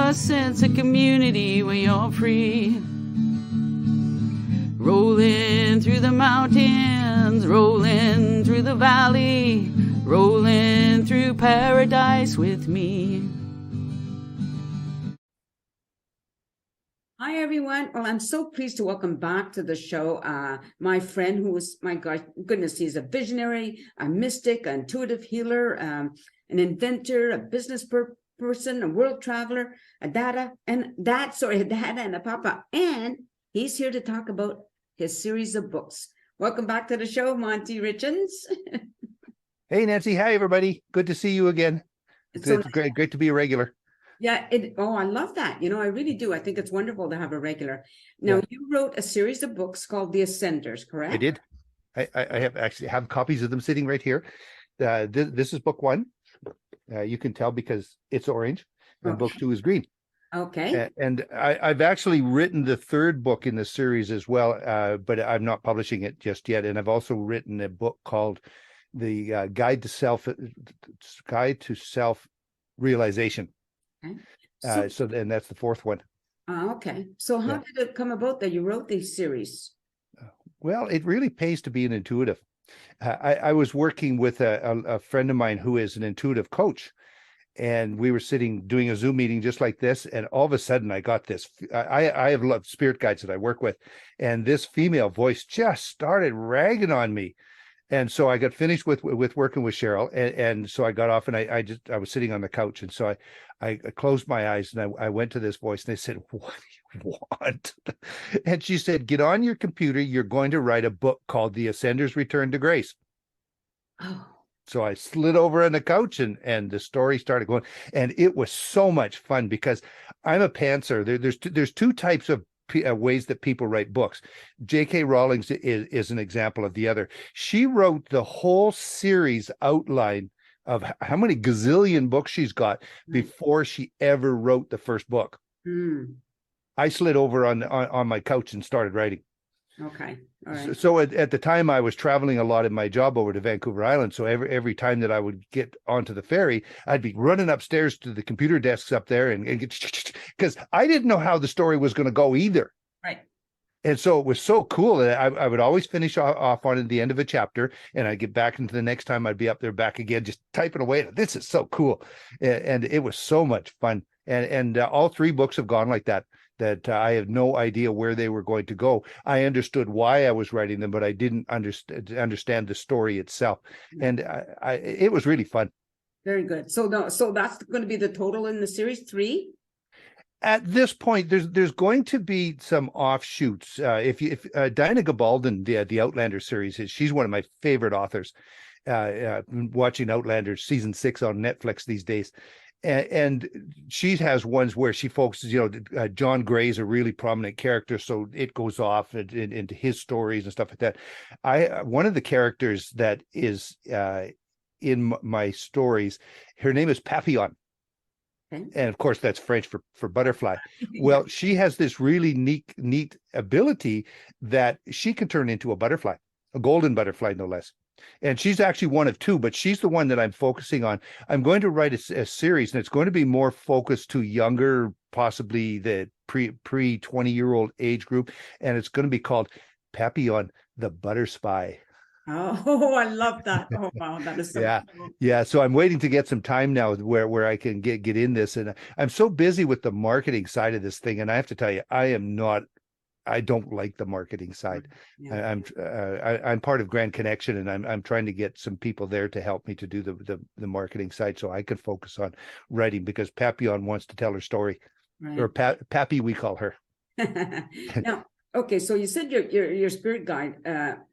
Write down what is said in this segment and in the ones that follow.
a sense of community when you're free. Rolling through the mountains, rolling through the valley, rolling through paradise with me. Hi, everyone. Well, I'm so pleased to welcome back to the show my friend who is, my goodness, he's a visionary, a mystic, an intuitive healer, an inventor, a business person, a world traveler, a dad and a papa. And he's here to talk about his series of books. Welcome back to the show, Monty Ritchings. Hey, Nancy. Hi, everybody. Good to see you again. It's so great to be a regular. Yeah. I love that. I really do. I think it's wonderful to have a regular. Now, You wrote a series of books called The Ascenders, correct? I did. I have copies of them sitting right here. This is book one. You can tell because it's orange, and book two is green. Okay. And I've actually written the third book in the series as well, but I'm not publishing it just yet. And I've also written a book called The Guide to Self Realization. Okay. And that's the fourth one. Okay. So how did it come about that you wrote these series? Well, it really pays to be an intuitive. I was working with a friend of mine who is an intuitive coach, and we were doing a Zoom meeting just like this, and all of a sudden I got this. I have loved spirit guides that I work with, and this female voice just started ragging on me. And so I got finished with working with Cheryl, and so I got off, and I was sitting on the couch, and so I closed my eyes, and I went to this voice, and I said, "What do you want?" And she said, "Get on your computer. You're going to write a book called The Ascender's Return to Grace." Oh. So I slid over on the couch, and the story started going, and it was so much fun because I'm a pantser. There's two types of ways that people write books. J.K. Rowling is an example of the other. She wrote the whole series outline of how many gazillion books she's got before she ever wrote the first book. I slid over on my couch and started writing. Okay. All right. So at the time I was traveling a lot in my job over to Vancouver Island. So every time that I would get onto the ferry, I'd be running upstairs to the computer desks up there and get, because I didn't know how the story was going to go either. Right. And so it was so cool that I would always finish off on the end of a chapter, and I'd get back into the next time I'd be up there back again, just typing away. This is so cool. And it was so much fun. And all three books have gone like that I have no idea where they were going to go. I understood why I was writing them, but I didn't understand the story itself. And it was really fun. Very good. So that's going to be the total in the series, 3? At this point, there's going to be some offshoots. If Diana Gabaldon, the Outlander series, she's one of my favorite authors. Watching Outlander season 6 on Netflix these days. And she has ones where she focuses, John Gray's a really prominent character, so it goes off into his stories and stuff like that. One of the characters that is in my stories, her name is Papillon. Okay. And of course, that's French for butterfly. Well, she has this really neat ability that she can turn into a butterfly, a golden butterfly, no less. And she's actually one of two, but she's the one that I'm focusing on. I'm going to write a series, and it's going to be more focused to younger, possibly the pre 20-year-old age group. And it's going to be called Papillon, the Butter Spy. Oh, I love that. Oh, wow. That is so cool. Yeah. So I'm waiting to get some time now where I can get in this. And I'm so busy with the marketing side of this thing. And I have to tell you, I don't like the marketing side. Yeah. I'm part of Grand Connection, and I'm trying to get some people there to help me to do the marketing side, so I can focus on writing, because Papillon wants to tell her story, or Pappy, we call her. Now, okay, so you said your spirit guide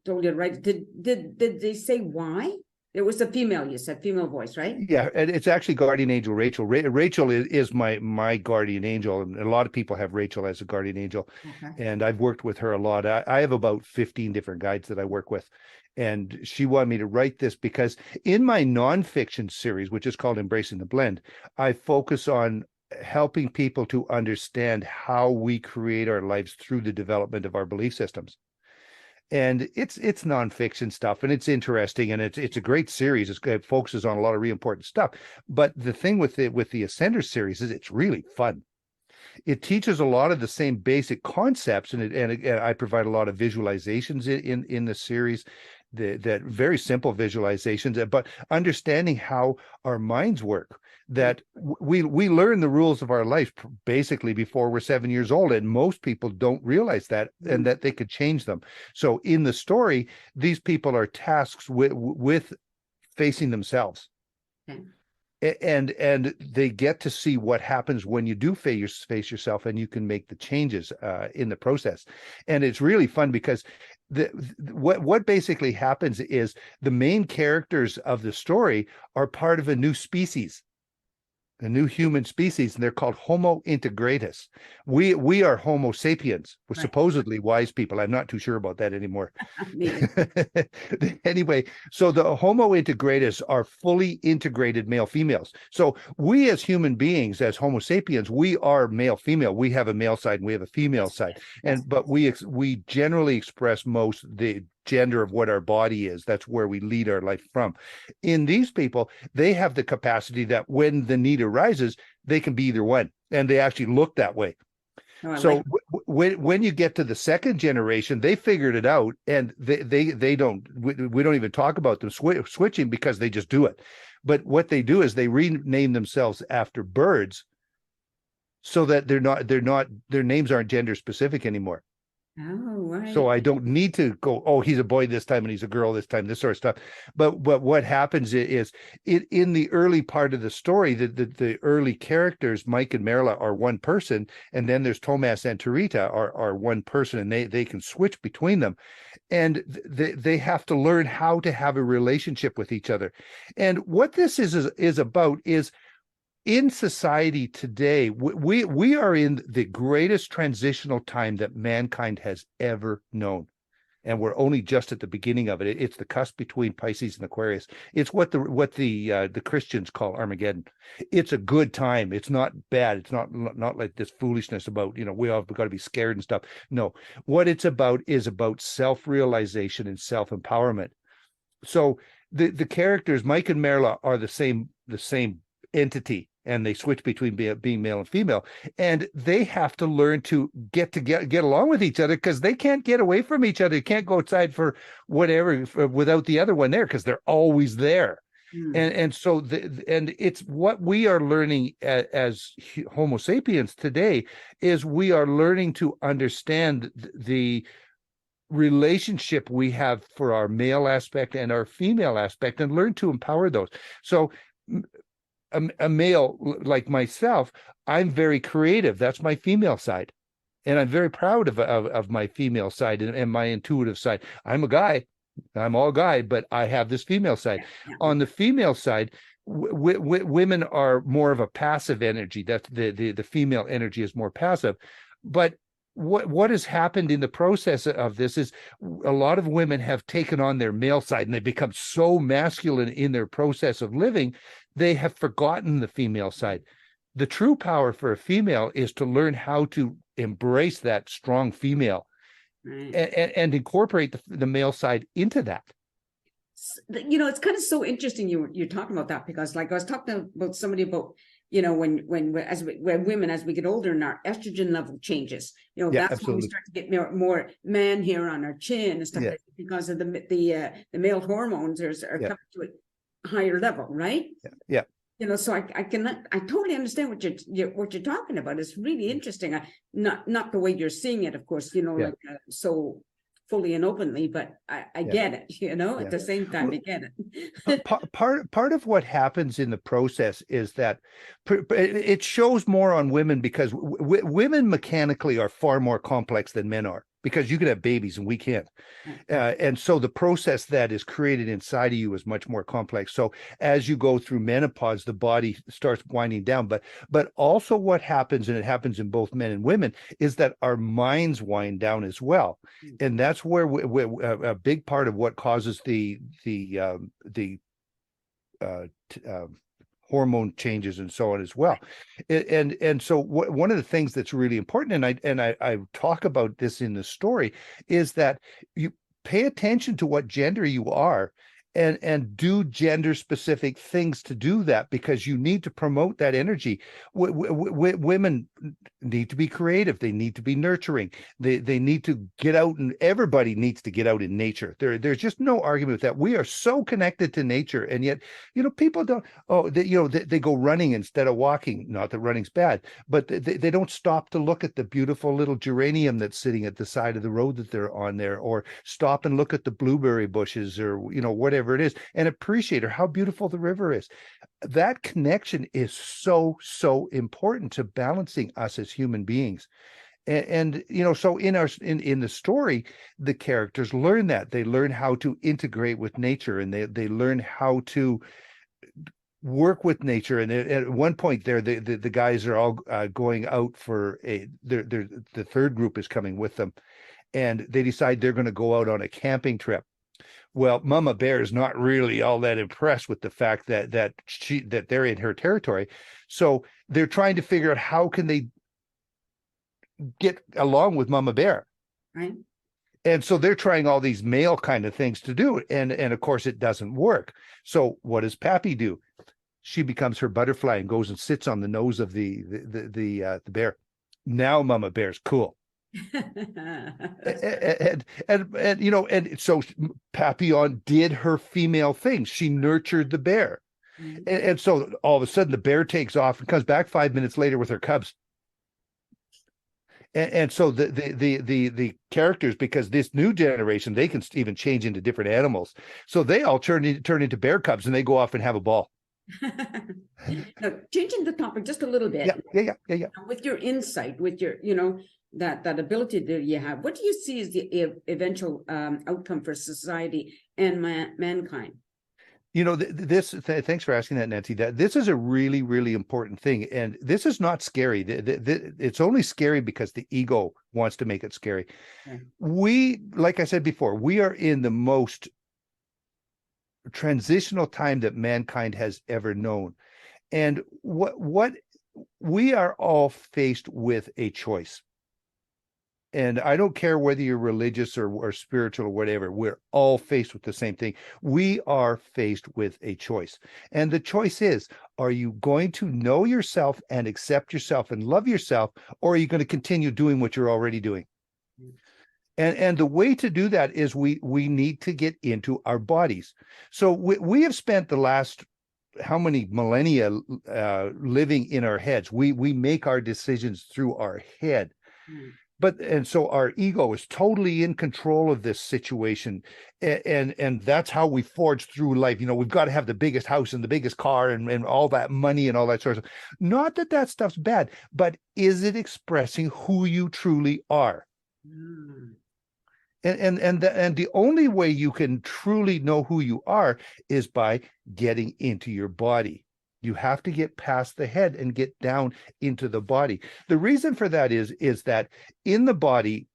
told you, right? Did they say why? It was a female, you said, female voice, right? Yeah, and it's actually guardian angel Rachel. Rachel is my guardian angel, and a lot of people have Rachel as a guardian angel. Okay. And I've worked with her a lot. I have about 15 different guides that I work with, and she wanted me to write this because in my nonfiction series, which is called Embracing the Blend, I focus on helping people to understand how we create our lives through the development of our belief systems. And it's nonfiction stuff, and it's interesting, and it's a great series. It focuses on a lot of really important stuff. But the thing with the Ascender series is it's really fun. It teaches a lot of the same basic concepts, and I provide a lot of visualizations in the series, that very simple visualizations, but understanding how our minds work. That we learn the rules of our life basically before we're 7 years old, and most people don't realize that, and that they could change them. So in the story, these people are tasked with facing themselves. Okay. And they get to see what happens when you do face yourself, and you can make the changes in the process. And it's really fun because what basically happens is the main characters of the story are part of a new species, a new human species, and they're called Homo integratus. We are Homo sapiens. We're supposedly wise people. I'm not too sure about that anymore. Anyway, so the Homo integratus are fully integrated male females. So we as human beings, as Homo sapiens, we are male female. We have a male side and we have a female side. But we generally express most the gender of what our body is. That's where we lead our life from. In these people, they have the capacity that when the need arises, they can be either one, and they actually look that way. So when you get to the second generation, they figured it out, and they don't. We don't even talk about them switching, because they just do it. But what they do is they rename themselves after birds, so that they're not their names aren't gender specific anymore. Oh, right. So I don't need to go, oh, he's a boy this time and he's a girl this time, this sort of stuff. But what happens is in the early part of the story, the early characters, Mike and Merla, are one person, and then there's Tomas and Tarita are one person, and they can switch between them, and they have to learn how to have a relationship with each other. And what this is about is, in society today, we are in the greatest transitional time that mankind has ever known, and we're only just at the beginning of it. It's the cusp between Pisces and Aquarius. It's what the Christians call Armageddon. It's a good time. It's not bad. It's not like this foolishness about, we all got to be scared and stuff. No, what it's about is about self-realization and self-empowerment. So the characters, Mike and Merla, are the same entity, and they switch between being male and female, and they have to learn to get along with each other, because they can't get away from each other. You can't go outside for whatever without the other one there, because they're always there. And so it's what we are learning as Homo sapiens today, is we are learning to understand the relationship we have for our male aspect and our female aspect, and learn to empower those. So a male like myself, I'm very creative. That's my female side, and I'm very proud of my female side and my intuitive side. I'm a guy. I'm all guy, but I have this female side. On the female side, women are more of a passive energy. That the female energy is more passive. But what has happened in the process of this is a lot of women have taken on their male side, and they become so masculine in their process of living, they have forgotten the female side. The true power for a female is to learn how to embrace that strong female, and incorporate the male side into that. It's kind of so interesting you're talking about that, because like I was talking about somebody about, when women, as we get older and our estrogen level changes, that's absolutely. when we start to get more man hair on our chin and stuff, like that, because of the male hormones are coming to a higher level, right? So I totally understand what you're talking about. It's really interesting. Not the way you're seeing it, of course, so fully and openly, but I get it, at the same time, I get it. part of what happens in the process is that it shows more on women, because women mechanically are far more complex than men are, because you can have babies and we can't. And so the process that is created inside of you is much more complex. So as you go through menopause, the body starts winding down. But also what happens, and it happens in both men and women, is that our minds wind down as well. And that's where a big part of what causes the hormone changes and so on as well. And so one of the things that's really important, and I talk about this in the story, is that you pay attention to what gender you are, and do gender specific things to do that, because you need to promote that energy. Women need to be creative. They need to be nurturing. They need to get out, and everybody needs to get out in nature. There's just no argument with that. We are so connected to nature, and yet, people don't. Oh, they go running instead of walking. Not that running's bad, but they don't stop to look at the beautiful little geranium that's sitting at the side of the road that they're on there, or stop and look at the blueberry bushes, or whatever it is, and appreciate how beautiful the river is. That connection is so important to balancing us as human beings. And so in the story, the characters learn that. They learn how to integrate with nature, and they learn how to work with nature. And at one point there, the guys are all going out for the third group is coming with them, and they decide they're going to go out on a camping trip. Well, Mama Bear is not really all that impressed with the fact that they're in her territory. So they're trying to figure out how can they get along with Mama Bear. Right. And so they're trying all these male kind of things to do. And of course it doesn't work. So what does Pappy do? She becomes her butterfly and goes and sits on the nose of the bear. Now Mama Bear's cool. and so Papillon did her female thing. She nurtured the bear. Mm-hmm. And so all of a sudden the bear takes off and comes back 5 minutes later with her cubs. And so the characters, because this new generation, they can even change into different animals. So they all turn into bear cubs, and they go off and have a ball. Now, changing the topic just a little bit. Yeah. With your insight, with your, that ability that you have, what do you see as the eventual outcome for society and mankind? Thanks for asking that, Nancy. This is a really, really important thing. And this is not scary. It's only scary because the ego wants to make it scary. Yeah. Like I said before, we are in the most transitional time that mankind has ever known. And what we are all faced with a choice. And I don't care whether you're religious or spiritual or whatever, we're all faced with the same thing. We are faced with a choice. And the choice is, are you going to know yourself and accept yourself and love yourself, or are you going to continue doing what you're already doing? And the way to do that is we need to get into our bodies. So we have spent the last how many millennia living in our heads. We make our decisions through our head. And so our ego is totally in control of this situation. And that's how we forge through life. We've got to have the biggest house and the biggest car and all that money and all that sort of stuff. Not that stuff's bad, but is it expressing who you truly are? And the only way you can truly know who you are is by getting into your body. You have to get past the head and get down into the body. The reason for that is that in the body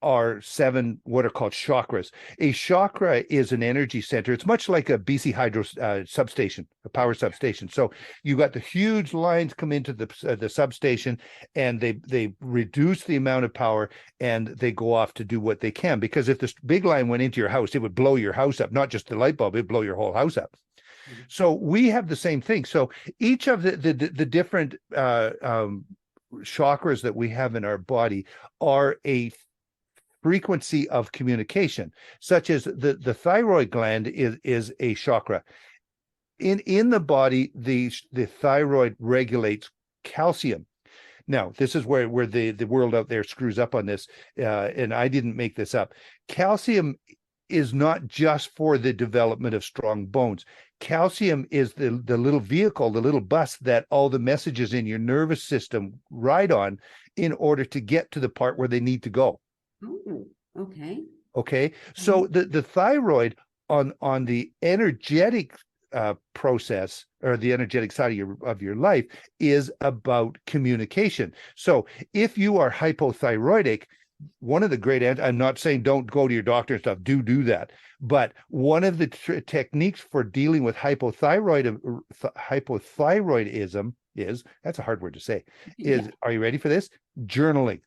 are 7 what are called chakras. A chakra is an energy center. It's much like a BC Hydro substation, a power substation. So you got the huge lines come into the substation, and they reduce the amount of power, and they go off to do what they can. Because if this big line went into your house, it would blow your house up, not just the light bulb, it'd blow your whole house up. So we have the same thing. So each of the different chakras that we have in our body are a frequency of communication, such as the thyroid gland is a chakra. In the body, the thyroid regulates calcium. Now, this is where the world out there screws up on this, and I didn't make this up. Calcium is not just for the development of strong bones. Calcium is the little vehicle, the little bus that all the messages in your nervous system ride on in order to get to the part where they need to go. Oh, okay. Okay. So the thyroid on the energetic process, or the energetic side of your life, is about communication. So if you are hypothyroidic, one of the great, I'm not saying don't go to your doctor and stuff, do that. But one of the techniques for dealing with hypothyroidism is, that's a hard word to say, is, are you ready for this? Journaling.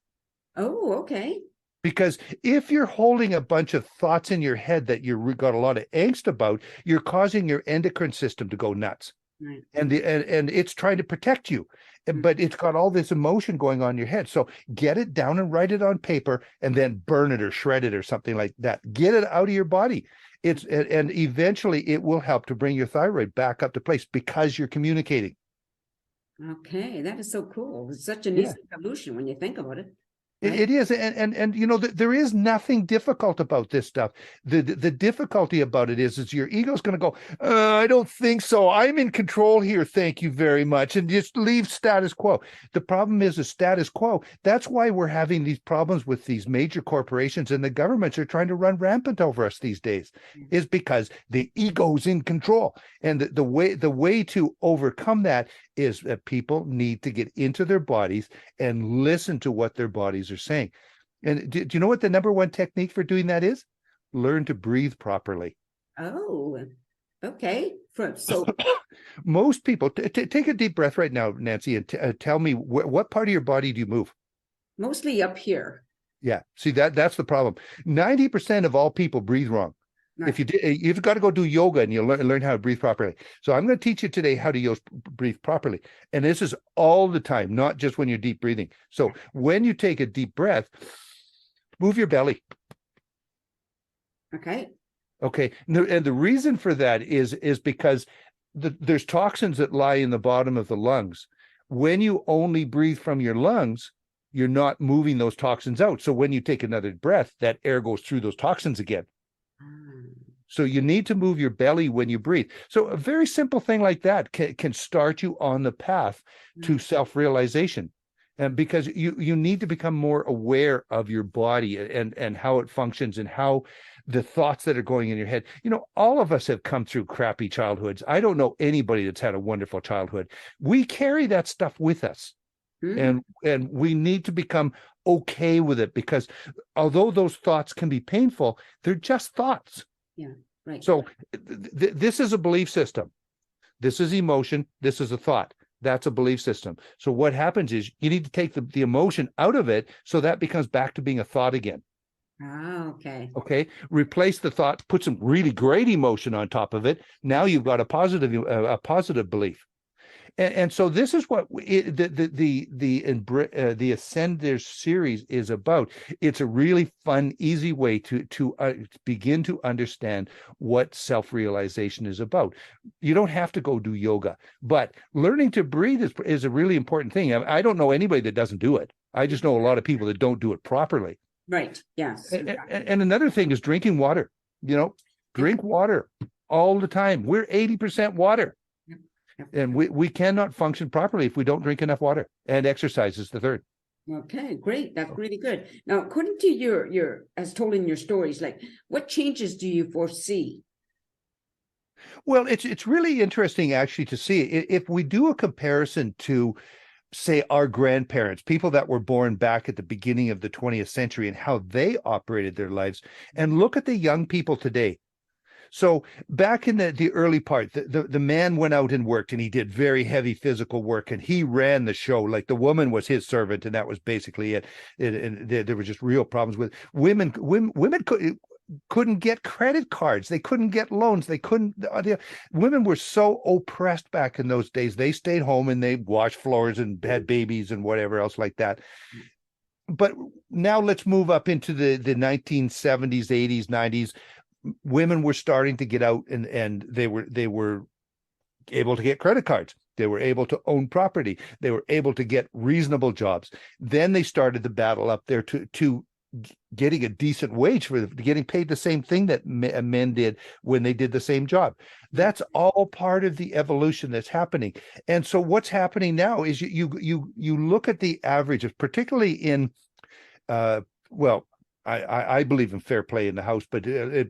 Oh, okay. Because if you're holding a bunch of thoughts in your head that you've got a lot of angst about, you're causing your endocrine system to go nuts. Right. and it's trying to protect you, but it's got all this emotion going on in your head. So get it down and write it on paper, and then burn it or shred it or something like that. Get it out of your body. And eventually it will help to bring your thyroid back up to place because you're communicating. Okay, that is so cool. It's such an Yeah. easy solution when you think about it. It is, and you know, there is nothing difficult about this stuff. The difficulty about it is your ego's going to go, I don't think so. I'm in control here. Thank you very much, and just leave status quo. The problem is the status quo. That's why we're having these problems with these major corporations, and the governments are trying to run rampant over us these days. Is because the ego's in control, and the way to overcome that is that people need to get into their bodies and listen to what their bodies are saying. And do you know what the number one technique for doing that is? Learn to breathe properly. Oh, okay. So most people take a deep breath right now, Nancy, and tell me what part of your body do you move? mostly up here. Yeah, see that's the problem. 90% of all people breathe wrong. Right. If you've got to go do yoga and you learn how to breathe properly. So I'm going to teach you today how to breathe properly. And this is all the time, not just when you're deep breathing. So when you take a deep breath, move your belly. Okay. Okay. And the reason for that is because there's toxins that lie in the bottom of the lungs. When you only breathe from your lungs, you're not moving those toxins out. So when you take another breath, that air goes through those toxins again. So you need to move your belly when you breathe. So a very simple thing like that can start you on the path to self-realization. And because you need to become more aware of your body and how it functions and how the thoughts that are going in your head. You know, all of us have come through crappy childhoods. I don't know anybody that's had a wonderful childhood. We carry that stuff with us. And we need to become okay with it, because although those thoughts can be painful, they're just thoughts. Yeah, right. So this is a belief system. This is emotion. This is a thought. That's a belief system. So what happens is you need to take the emotion out of it so that becomes back to being a thought again. Ah, okay. Okay. Replace the thought, put some really great emotion on top of it. Now you've got a positive belief. And so this is what the Ascender series is about. It's a really fun, easy way to begin to understand what self-realization is about. You don't have to go do yoga, but learning to breathe is a really important thing. I don't know anybody that doesn't do it. I just know a lot of people that don't do it properly. Right. Yes. And another thing is drinking water. You know, drink water all the time. We're 80% water. And we cannot function properly if we don't drink enough water, and exercise is the third. Okay, great. That's really good. Now, according to your as told in your stories, like what changes do you foresee? Well, it's really interesting actually to see if we do a comparison to, say, our grandparents, people that were born back at the beginning of the 20th century and how they operated their lives, and look at the young people today. So back in the early part, the man went out and worked, and he did very heavy physical work, and he ran the show. Like the woman was his servant, and that was basically it. And there were just real problems with women. Women couldn't get credit cards. They couldn't get loans. They couldn't. Women were so oppressed back in those days. They stayed home and they washed floors and had babies and whatever else like that. But now let's move up into the 1970s, 80s, 90s. Women were starting to get out, and they were able to get credit cards. They were able to own property. They were able to get reasonable jobs. Then they started the battle up there to getting a decent wage for getting paid the same thing that men did when they did the same job. That's all part of the evolution that's happening. And so what's happening now is you look at the averages, particularly in I believe in fair play in the house, but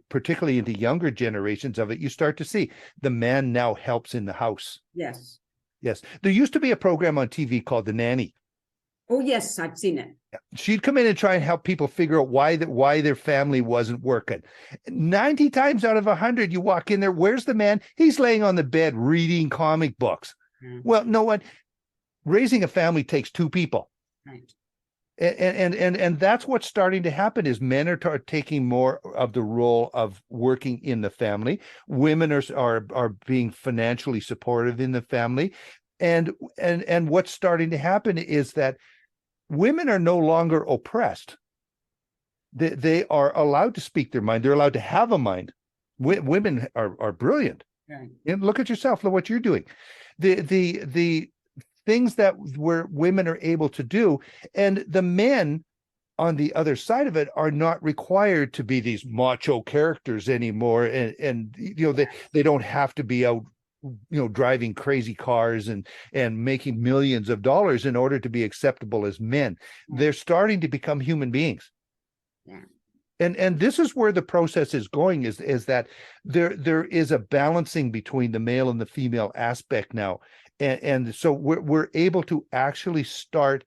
particularly into younger generations of it, you start to see the man now helps in the house. Yes. Yes. There used to be a program on TV called The Nanny. Oh, yes, I've seen it. She'd come in and try and help people figure out why their family wasn't working. 90 times out of 100, you walk in there, where's the man? He's laying on the bed reading comic books. Well, no one. Raising a family takes two people. Right. And that's what's starting to happen is men are taking more of the role of working in the family. Women are being financially supportive in the family. And what's starting to happen is that women are no longer oppressed. They are allowed to speak their mind. They're allowed to have a mind. Women are brilliant. Right. And look at yourself. Look what you're doing. The things that where women are able to do, and the men on the other side of it are not required to be these macho characters anymore. And they don't have to be out, driving crazy cars and making millions of dollars in order to be acceptable as men. They're starting to become human beings. Yeah. And this is where the process is going, is that there is a balancing between the male and the female aspect now. And so we're able to actually start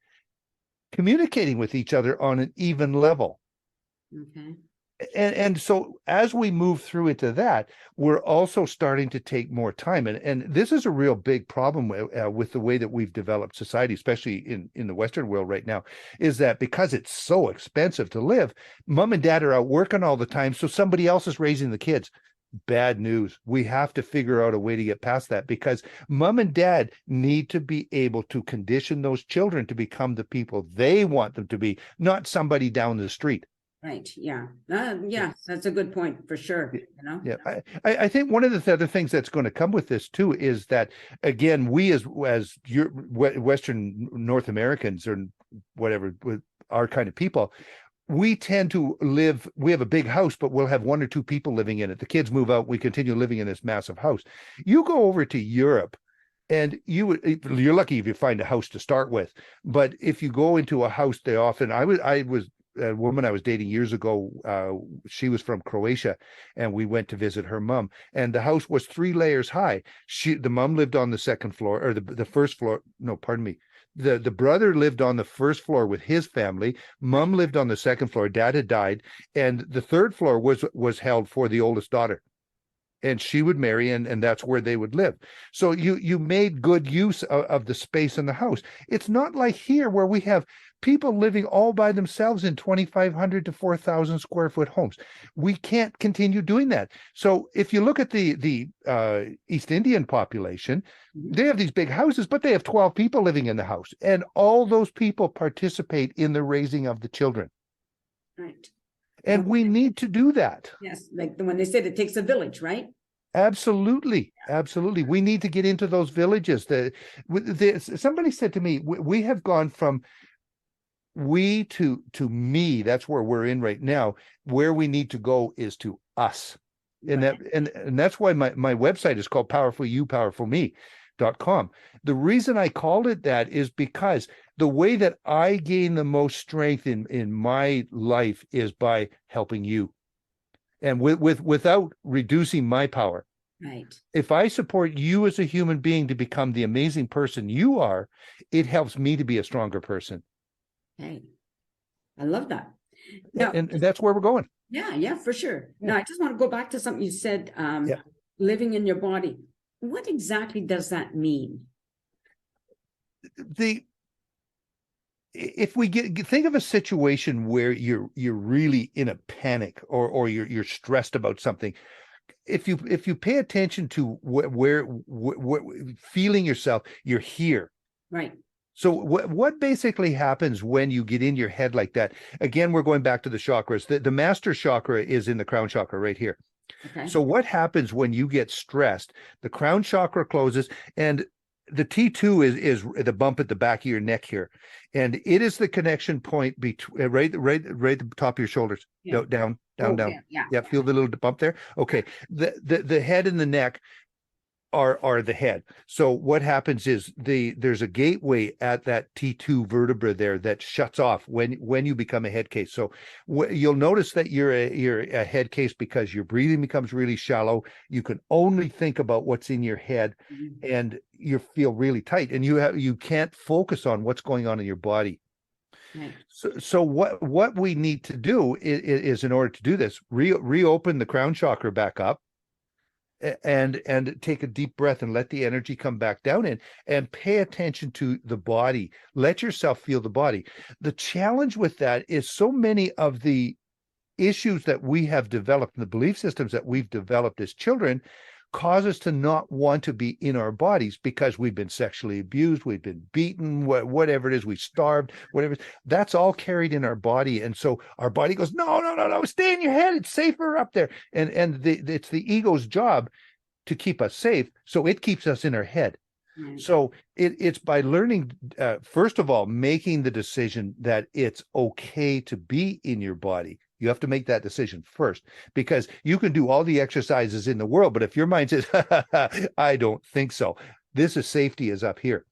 communicating with each other on an even level. Okay. And so as we move through into that, we're also starting to take more time. And this is a real big problem with the way that we've developed society, especially in the Western world right now, is that because it's so expensive to live, mom and dad are out working all the time, so somebody else is raising the kids. Bad news. We have to figure out a way to get past that, because mom and dad need to be able to condition those children to become the people they want them to be, not somebody down the street. Right. Yeah. Yeah. That's a good point for sure. Yeah. I think one of the other things that's going to come with this too is that, again, we as Western North Americans or whatever, with our kind of people, we tend to we have a big house, but we'll have one or two people living in it. The kids move out, we continue living in this massive house. You go over to Europe, and you're lucky if you find a house to start with. But if you go into a house, they often, I was a woman I was dating years ago, she was from Croatia, and we went to visit her mom, and the house was 3 layers high. The mom lived on the second floor, or the first floor. No, pardon me. The brother lived on the first floor with his family. Mom lived on the second floor. Dad had died, and the third floor was held for the oldest daughter, and she would marry, and that's where they would live. So you made good use of the space in the house. It's not like here where we have people living all by themselves in 2,500 to 4,000 square foot homes. We can't continue doing that. So if you look at the East Indian population, they have these big houses, but they have 12 people living in the house, and all those people participate in the raising of the children. Right. And we need to do that. Yes. Like when they said it takes a village, right? Absolutely. Absolutely. We need to get into those villages. Somebody said to me, we have gone from we to me. That's where we're in right now. Where we need to go is to us. And Right. and that's why my website is called powerfullyoupowerfulme.com. The reason I called it that is because the way that I gain the most strength in my life is by helping you, and without reducing my power. Right. If I support you as a human being to become the amazing person you are, it helps me to be a stronger person. Hey, I love that. Now, And that's where we're going. yeah, for sure. Now, I just want to go back to something you said, living in your body. What exactly does that mean? If we think of a situation where you're really in a panic, or you're stressed about something, if you pay attention to where feeling yourself, you're here. Right. So what basically happens when you get in your head like that? Again, we're going back to the chakras. The master chakra is in the crown chakra right here. Okay. So what happens when you get stressed? The crown chakra closes, and the T2 is the bump at the back of your neck here, and it is the connection point between right at the top of your shoulders. Yeah. Down. Yeah. Feel the little bump there. Okay. The head and the neck are the head. So what happens is there's a gateway at that T2 vertebra there that shuts off when you become a head case. So you'll notice that you're a head case because your breathing becomes really shallow. You can only think about what's in your head, and you feel really tight, and you can't focus on what's going on in your body. Right. So what we need to do is in order to do this, reopen the crown chakra back up, and take a deep breath and let the energy come back down in, and pay attention to the body. Let yourself feel the body. The challenge with that is so many of the issues that we have developed, and the belief systems that we've developed as children, cause us to not want to be in our bodies because we've been sexually abused, we've been beaten, whatever it is, we starved, whatever. That's all carried in our body. And so our body goes, no, stay in your head. It's safer up there. And it's the ego's job to keep us safe. So it keeps us in our head. Mm-hmm. So it's by learning, first of all, making the decision that it's okay to be in your body. You have to make that decision first, because you can do all the exercises in the world, but if your mind says, I don't think so, this is safety is up here.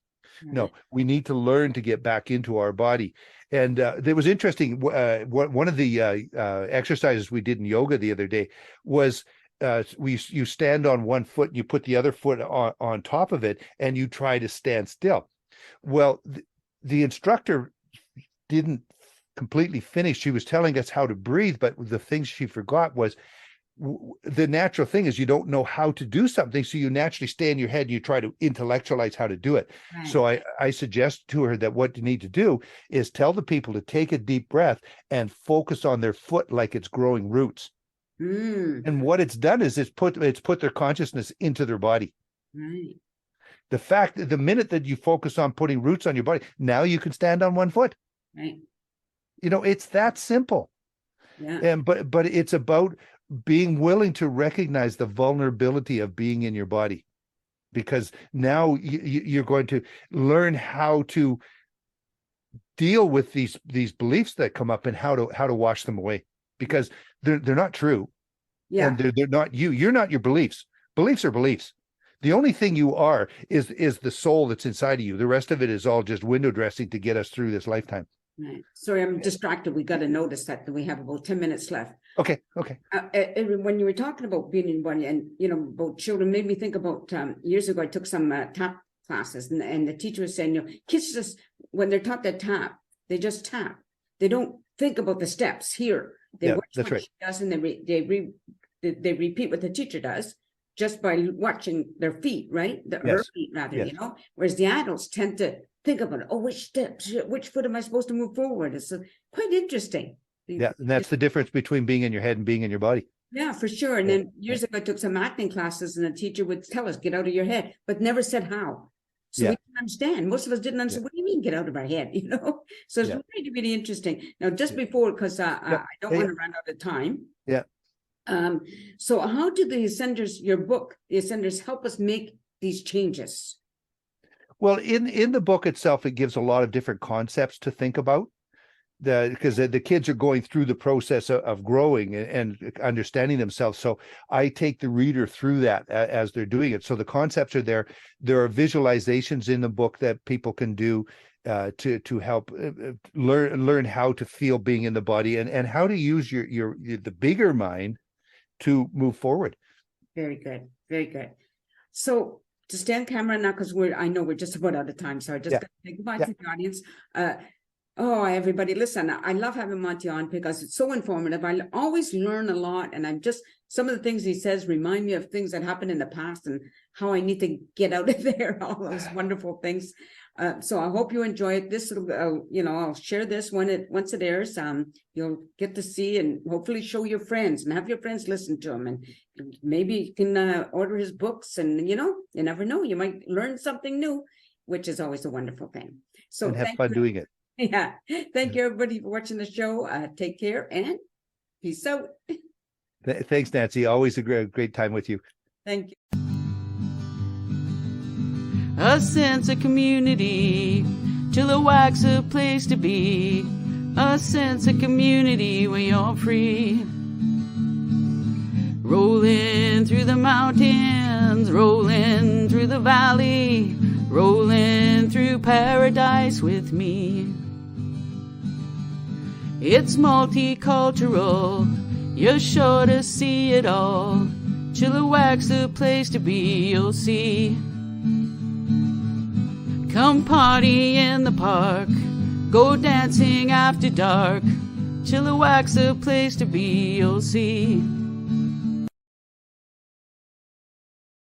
Mm-hmm. No, we need to learn to get back into our body. And it was interesting. One of the exercises we did in yoga the other day was you stand on one foot and you put the other foot on top of it and you try to stand still. Well, the instructor didn't completely finished. She was telling us how to breathe, but the thing she forgot was the natural thing is you don't know how to do something, so you naturally stay in your head and you try to intellectualize how to do it. Right. So I suggest to her that what you need to do is tell the people to take a deep breath and focus on their foot like it's growing roots. And what it's done is it's put their consciousness into their body. Right. The fact that the minute that you focus on putting roots on your body, now you can stand on one foot. Right. It's that simple. Yeah. But it's about being willing to recognize the vulnerability of being in your body, because now you're going to learn how to deal with these beliefs that come up and how to wash them away, because they're not true. Yeah. And they're not you. You're not your beliefs. Beliefs are beliefs. The only thing you are is the soul that's inside of you. The rest of it is all just window dressing to get us through this lifetime. Right. Sorry, I'm distracted. We got to notice that we have about 10 minutes left. Okay. When you were talking about being in body and, about children, made me think about years ago, I took some tap classes and the teacher was saying, kids just, when they're taught to tap, they just tap. They don't think about the steps here. They watch what she does and they repeat what the teacher does just by watching their feet, right? Her feet rather, whereas the adults tend to think about it. Oh, which foot am I supposed to move forward? It's quite interesting. Yeah, and that's the difference between being in your head and being in your body. Yeah, for sure. And then years ago, I took some acting classes and the teacher would tell us, get out of your head, but never said how. So we didn't understand. Most of us didn't understand. What do you mean, get out of our head? So it's really, really interesting. Now, just before, because I don't want to run out of time. Yeah. So how do the Ascenders, your book, the Ascenders, help us make these changes? Well, in the book itself, it gives a lot of different concepts to think about, because the kids are going through the process of growing and understanding themselves. So I take the reader through that as they're doing it. So the concepts are there. There are visualizations in the book that people can do to help learn how to feel being in the body and how to use the bigger mind to move forward. Very good. Very good. So to stay on camera now, because I know we're just about out of time. So I just got to say goodbye to the audience. Everybody, listen, I love having Monty on because it's so informative. I always learn a lot. And some of the things he says remind me of things that happened in the past and how I need to get out of there, all those wonderful things. So I hope you enjoy it. This, I'll share this once it airs. You'll get to see and hopefully show your friends and have your friends listen to him. And maybe you can order his books. And, you never know. You might learn something new, which is always a wonderful thing. So and have fun doing it. Yeah. Thank you, everybody, for watching the show. Take care and peace out. Thanks, Nancy. Always a great time with you. Thank you. A sense of community, Chilliwack's a place to be. A sense of community where you're free. Rolling through the mountains, rolling through the valley, rolling through paradise with me. It's multicultural, you're sure to see it all. Chilliwack's the place to be, you'll see. Come party in the park, go dancing after dark. Chilliwack's the place to be, you'll see.